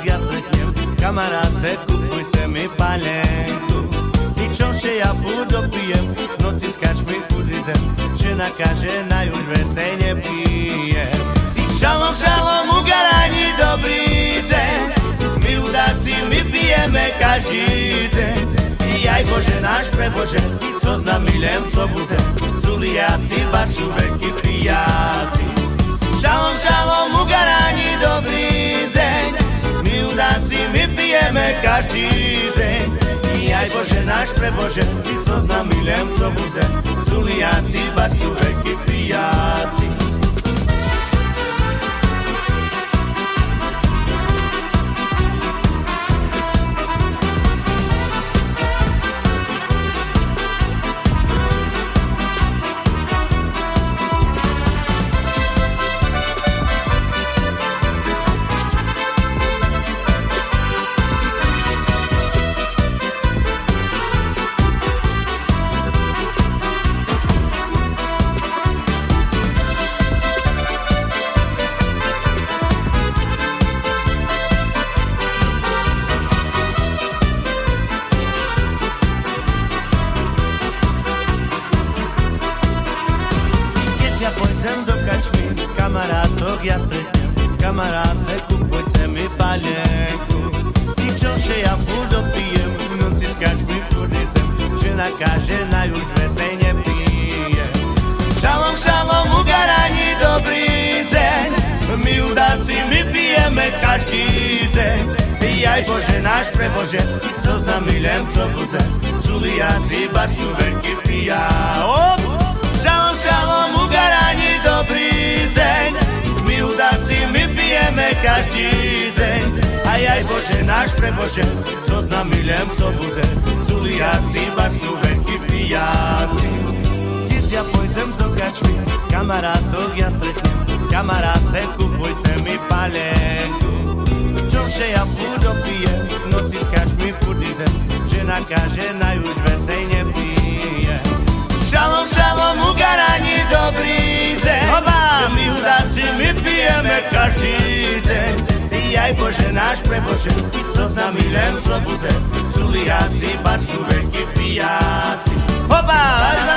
ja stretnem, kamaráce, kupujte mi palenku. I čože ja furt dopijem, v noci s kačmi furt idem, žena kaže, na už viacej nepijem. I šalom, šalom, u garani dobrý deň, my udáci, my pijeme každý deň. I aj Bože náš prebože, i co znamilem, co bude, culiaci, bašu, veky pijáci. Šalom, šalom, u garani dobrý deň, my udáci, my pijeme každý deň. I aj Bože náš prebože, i co znamilem, co bude, culiaci, bašu, veky pijáci. Kamarátov ja stretnem, kamaráce, kupujte mi palenku. I čože ja furt dopijem, v noci s kačmi furt idem, žena kaže, na už viacej nepijem. Šalom, šalom, u garani dobrý deň, my udáci, my pijeme každý deň. I aj Bože náš prebože, co znamilem, co bude, culiaci, baču, veľký pijá. Šalom, šalom, u garani dobrý deň, my udáci, my pijeme každý deň. Aj Bože náš prebože, co znamilem, co bude, culiaci, baču, veľký pijáci. Keď ja pôjdem do kačmy, kamarátov ja stretnem, kamaráce, kupujte mi palenku. Čože ja furt dopijem, v noci s kačmi furt idem, žena kaže, na už viacej nepijem. Šalom, šalom, u garani dobrý deň, my udáci, my pijeme každý deň. I aj Bože náš prebože, co znamilem, co bude, culiaci, baču, veľký pijáci. Hopa!